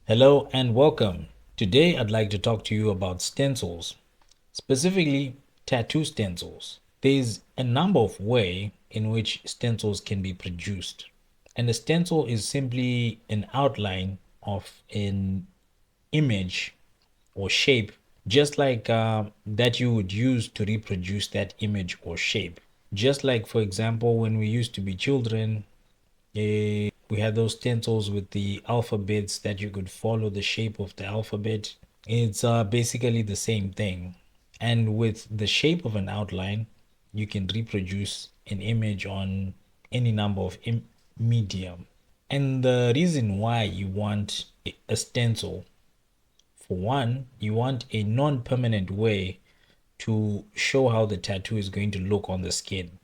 Hello and welcome. Today I'd like to talk to you about stencils, specifically tattoo stencils. There's a number of ways in which stencils can be produced. And a stencil is simply an outline of an image or shape, just like that you would use to reproduce that image or shape. Just like, for example, when we used to be children, we had those stencils with the alphabets that you could follow the shape of the alphabet. It's basically the same thing. And with the shape of an outline, you can reproduce an image on any number of medium. And the reason why you want a stencil, for one, you want a non-permanent way to show how the tattoo is going to look on the skin.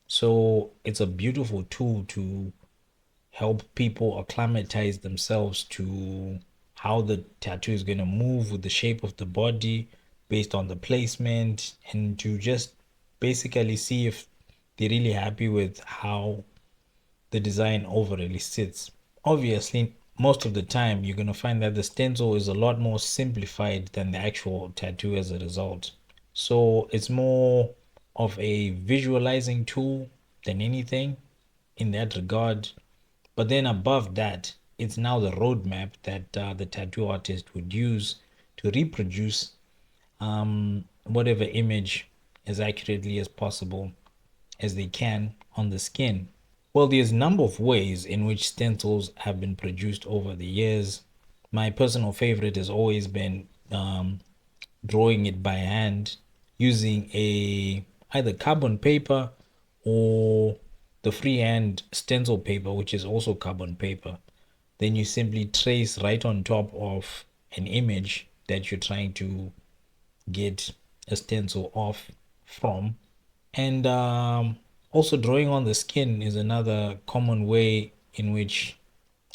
So it's a beautiful tool to help people acclimatize themselves to how the tattoo is going to move with the shape of the body based on the placement, and to just basically see if they're really happy with how the design overall sits. Obviously, most of the time you're going to find that the stencil is a lot more simplified than the actual tattoo as a result. So it's more of a visualizing tool than anything in that regard. But then above that, it's now the roadmap that the tattoo artist would use to reproduce whatever image as accurately as possible as they can on the skin. Well, there's a number of ways in which stencils have been produced over the years. My personal favorite has always been drawing it by hand using a either carbon paper or the freehand stencil paper, which is also carbon paper. Then you simply trace right on top of an image that you're trying to get a stencil off from. And also, drawing on the skin is another common way in which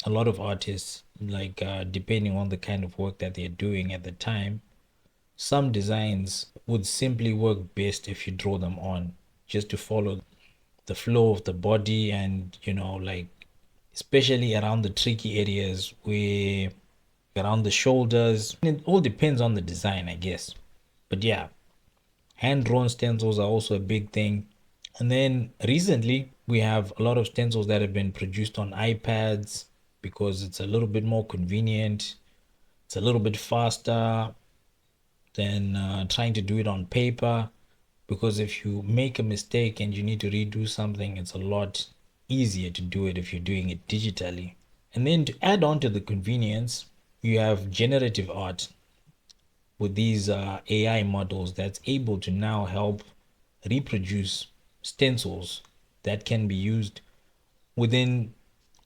a lot of artists, like depending on the kind of work that they're doing at the time, some designs would simply work best if you draw them on, just to follow the flow of the body, and like especially around the tricky areas where around the shoulders. It all depends on the design, I guess. But yeah, hand drawn stencils are also a big thing. And then recently, we have a lot of stencils that have been produced on iPads because it's a little bit more convenient, it's a little bit faster than trying to do it on paper. Because if you make a mistake and you need to redo something, it's a lot easier to do it if you're doing it digitally. And then to add on to the convenience, you have generative art with these AI models that's able to now help reproduce stencils that can be used within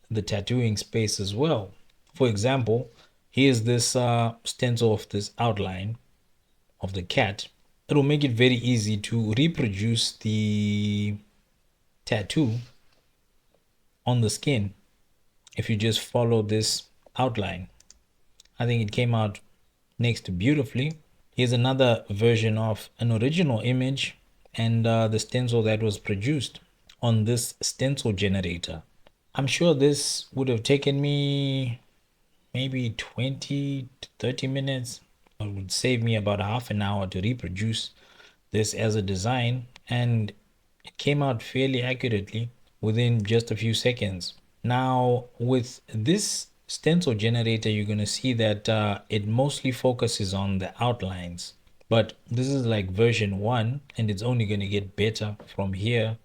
the tattooing space as well. For example, here's this stencil of this outline of the cat. It will make it very easy to reproduce the tattoo on the skin if you just follow this outline. I think it came out next to beautifully. Here's another version of an original image and the stencil that was produced on this stencil generator. I'm sure this would have taken me maybe 20 to 30 minutes. It would save me about half an hour to reproduce this as a design, and it came out fairly accurately within just a few seconds. Now, with this stencil generator, you're going to see that it mostly focuses on the outlines. But this is like version 1, and it's only going to get better from here.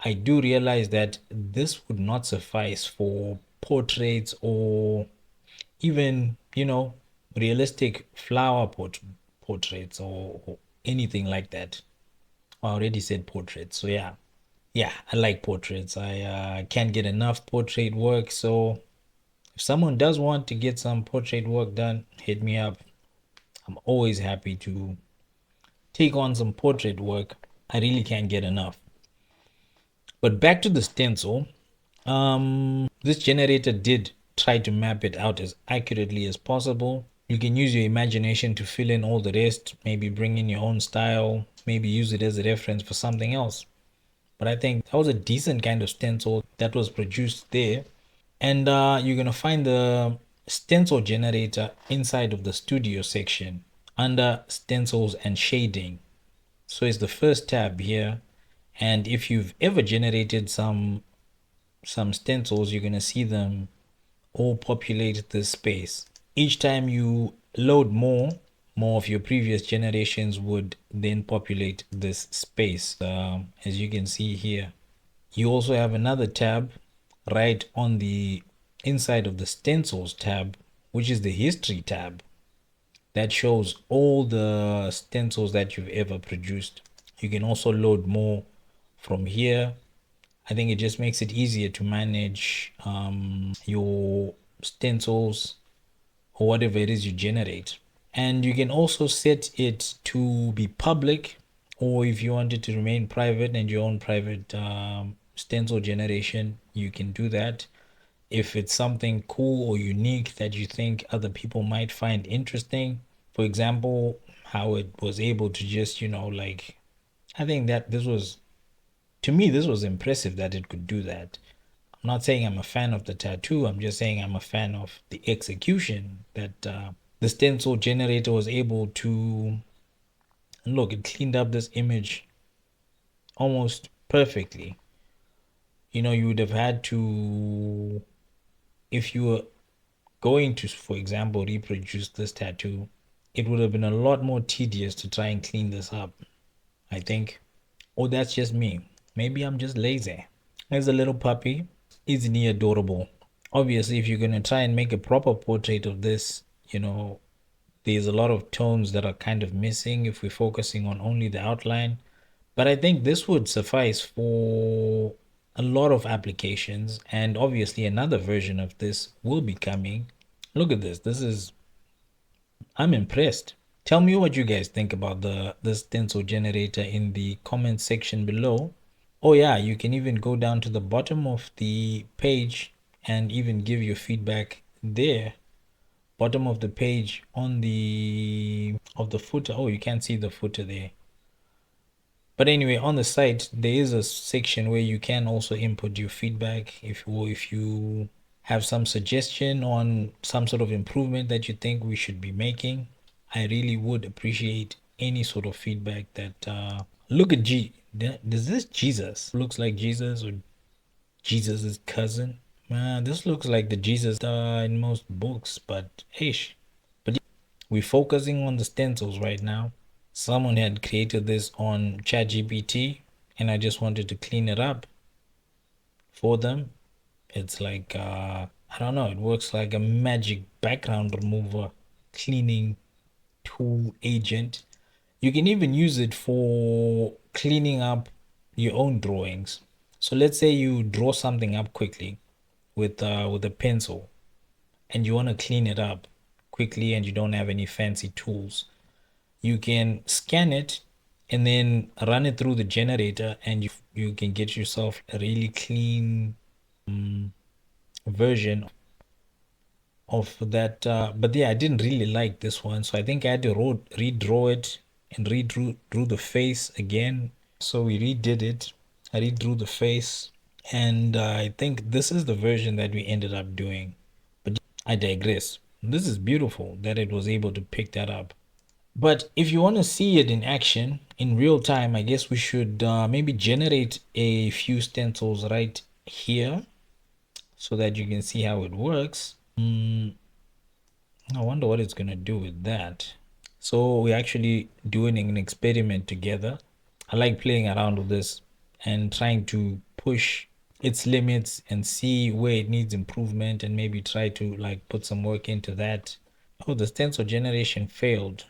I do realize that this would not suffice for portraits or even, realistic flower portraits or anything like that. I already said portraits, so yeah. Yeah, I like portraits. I can't get enough portrait work, so if someone does want to get some portrait work done, hit me up. I'm always happy to take on some portrait work. I really can't get enough. But back to the stencil. This generator did try to map it out as accurately as possible. You can use your imagination to fill in all the rest, maybe bring in your own style, maybe use it as a reference for something else. But I think that was a decent kind of stencil that was produced there. And you're going to find the stencil generator inside of the studio section under stencils and shading. So it's the first tab here. And if you've ever generated some stencils, you're gonna see them all populate this space. Each time you load more of your previous generations would then populate this space, as you can see here. You also have another tab right on the inside of the stencils tab, which is the history tab, that shows all the stencils that you've ever produced. You can also load more from here. I think it just makes it easier to manage your stencils or whatever it is you generate. And you can also set it to be public, or if you want it to remain private and your own private stencil generation, you can do that. If it's something cool or unique that you think other people might find interesting, for example, how it was able to just, like, I think that this was, to me, this was impressive that it could do that. I'm not saying I'm a fan of the tattoo, I'm just saying I'm a fan of the execution that the stencil generator was able to. And look, it cleaned up this image almost perfectly. You would have had to, if you were going to, for example, reproduce this tattoo, it would have been a lot more tedious to try and clean this up, I think. Or that's just me. Maybe I'm just lazy. There's a little puppy. Isn't he adorable? Obviously, if you're going to try and make a proper portrait of this, there's a lot of tones that are kind of missing if we're focusing on only the outline. But I think this would suffice for a lot of applications. And obviously, another version of this will be coming. Look at this. I'm impressed. Tell me what you guys think about the stencil generator in the comment section below. Oh yeah, you can even go down to the bottom of the page and even give your feedback there. Bottom of the page on the footer. Oh, you can't see the footer there. But anyway, on the site there is a section where you can also input your feedback if you have some suggestion on some sort of improvement that you think we should be making. I really would appreciate any sort of feedback that look at does this Jesus looks like Jesus or Jesus's cousin? Man, this looks like the Jesus in most books, but ish. But we're focusing on the stencils right now. Someone had created this on ChatGPT, and I just wanted to clean it up for them. It's like I don't know, it works like a magic background remover cleaning tool agent. You can even use it for cleaning up your own drawings. So let's say you draw something up quickly with a pencil and you want to clean it up quickly and you don't have any fancy tools. You can scan it and then run it through the generator and you can get yourself a really clean version of that. But yeah, I didn't really like this one, so I think I had to redraw it and redrew the face again. So we redid it. I redrew the face, and I think this is the version that we ended up doing. But I digress. This is beautiful that it was able to pick that up. But if you want to see it in action in real time, I guess we should maybe generate a few stencils right here so that you can see how it works. I wonder what it's gonna do with that. So we're actually doing an experiment together. I like playing around with this and trying to push its limits and see where it needs improvement and maybe try to like put some work into that. Oh, the stencil generation failed.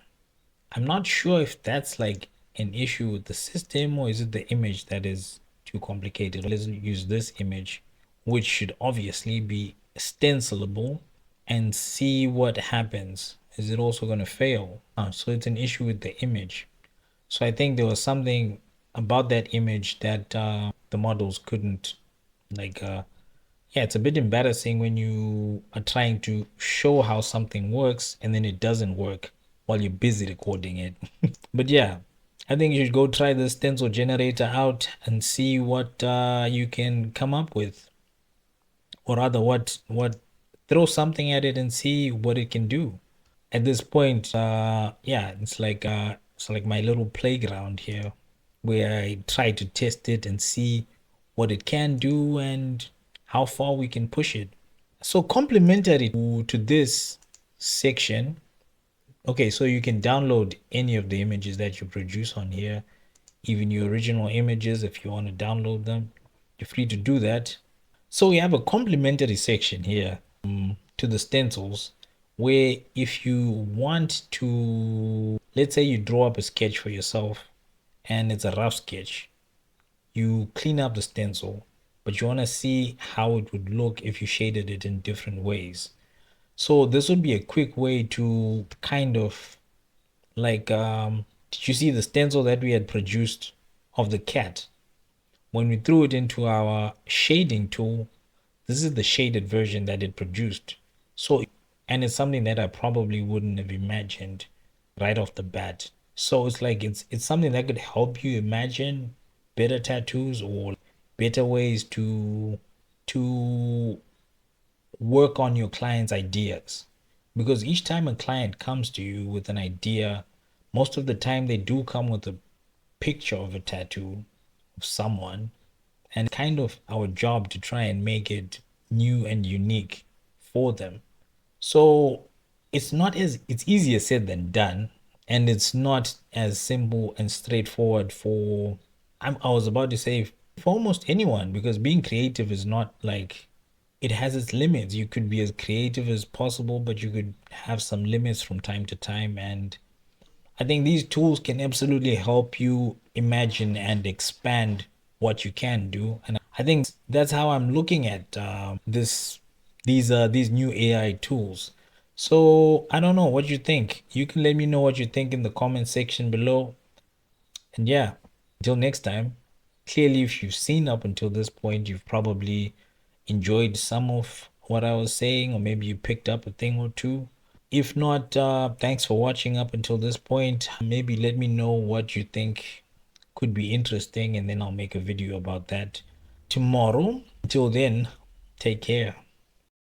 I'm not sure if that's like an issue with the system or is it the image that is too complicated. Let's use this image, which should obviously be stencilable, and see what happens. Is it also going to fail? So it's an issue with the image. So I think there was something about that image that the models couldn't like. Yeah, it's a bit embarrassing when you are trying to show how something works and then it doesn't work while you're busy recording it. But yeah, I think you should go try the stencil generator out and see what you can come up with, or rather what throw something at it and see what it can do. At this point, yeah, it's like my little playground here where I try to test it and see what it can do and how far we can push it. So complementary to this section, okay, so you can download any of the images that you produce on here, even your original images. If you want to download them, you're free to do that. So we have a complementary section here to the stencils where if you want to, let's say you draw up a sketch for yourself and it's a rough sketch, you clean up the stencil, but you want to see how it would look if you shaded it in different ways. So this would be a quick way to kind of like, did you see the stencil that we had produced of the cat? When we threw it into our shading tool, this is the shaded version that it produced. So, and it's something that I probably wouldn't have imagined right off the bat. So it's like it's something that could help you imagine better tattoos or better ways to work on your client's ideas. Because each time a client comes to you with an idea, most of the time they do come with a picture of a tattoo of someone, and kind of our job to try and make it new and unique for them. So it's easier said than done, and it's not as simple and straightforward for I was about to say for almost anyone, because being creative is not like, it has its limits. You could be as creative as possible, but you could have some limits from time to time. And I think these tools can absolutely help you imagine and expand what you can do. And I think that's how I'm looking at these new AI tools. So I don't know what you think. You can let me know what you think in the comment section below. And yeah, until next time, clearly, if you've seen up until this point, you've probably enjoyed some of what I was saying, or maybe you picked up a thing or two. If not, thanks for watching up until this point. Maybe let me know what you think could be interesting, and then I'll make a video about that tomorrow. Until then, take care.